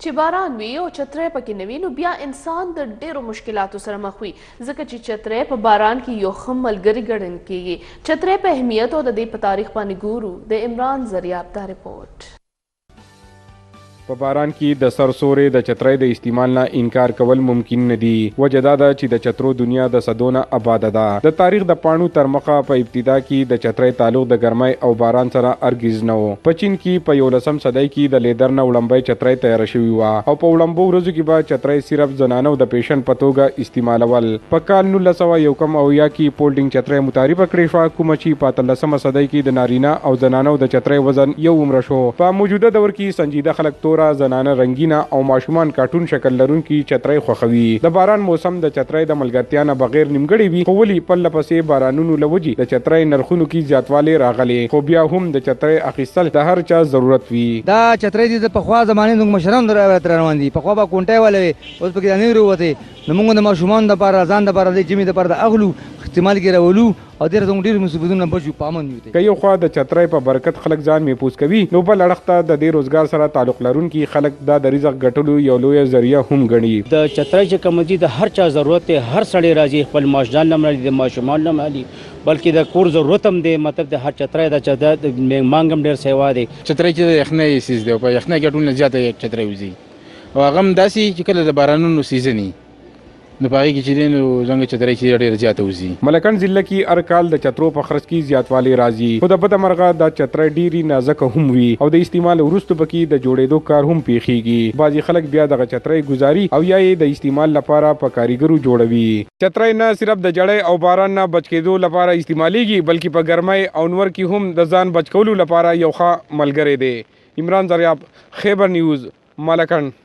چې باران وي او چترۍ پکې نه وي نو بیا انسان د ډیرو مشکلاتو سره مخ وي ځکه چې چترۍ په باران کې یو ښه ملګری ګڼل کیږي. چترۍ په اهمیت او د دې په تاریخ باندې ګورو د عمران زریاب دا رپورټ. په باران کې د سرسورې د چترۍ د استعمال نه انکار کول ممکن نه دي. وجه دا ده چې د چترو دنیا د صدونه آباده ده. د تاریخ د پاڼو تر مخه په ابتدا کې د چترۍ تعلق د ګرمۍ او باران سره ارګیز نه و. په چین کې په 11 صدۍ کې د لیدر نه وړمبۍ چترۍ تیار شوې وه او په وړمبو ورځو کې به چترۍ صرف زنانو د پیشن په توګه استعمالول. په کال 1901 کې پولډینګ چترۍ متعارفه کړې شوه کومه چې په 13مه صدۍ کې د نارینه او زنانو د چترۍ وزن یو عمره شو. په موجوده دور کې سنجیده خلک زنانه رنگینه او ماشومان کارټون شکل لرونکي چترۍ خوښوي. د باران موسم د چترۍ د ملګرتیا نه بغیر نیمګړی وي خو ولې پرله پسې بارانونو له وجې د چترۍ نرخونو کې زیاتوالی راغلی خو بیا هم د چترۍ اخیستل د هر چا ضرورت وي. دا چترۍ د پخوا زمانې زموږ مشران در روان دي. پخوا به کونټۍ ولوي اوس پکې دانې وروتې نو موږ د ماشومانو دپاره ځان دپاره د جمعې دپاره د اغلو احتمال کې راولو او ډېر زموږ ډېر مصیبتونه بچو پامن یو. که یو خوا د چترۍ په برکت خلک ځان محفوظ کوي نو بل اړخ ته د دې روزګار سره تعلق لرونکي خلک دا د رزق ګټلو یو لویه ذریعه هم ګڼي. د چترۍ چې کوم دي د هر چا ضرورت دی. هر سړی راځي خپل ماشومان نه مړي د ماشومان نه مړي بلکې د کور ضرورت هم دی. مطلب د هر چترۍ د مانګ هم ډېر سیوا دی. چترۍ چې د یخنۍ سیز دی په یخنۍ کې ټول زیاته چترۍ وځي او هغه هم داسې چې کله د بارانونو سیزن نو په هغې کې چې دی نو زموږ چترۍ چې ډېره زیاته وځي. ملکنډ ضلع کې هر کال د چترو په خرڅ کې زیاتوالی راځي خو د بده مرغه دا چترۍ ډېرې نازکه هم وي او د استعمال وروسته پکې د جوړېدو کار هم پیښیږي. بعضې خلک بیا دغه چترۍ ګزاري او یا یې د استعمال لپاره په کاریګرو جوړوي. چترۍ نه صرف د جړۍ او باران نه بچ کېدو لپاره استعمالیږي بلکې په ګرمۍ او نور کې هم د ځان بچ کولو لپاره یو ښه ملګری دی. عمران زریاب، خیبر نیوز، ملکنډ.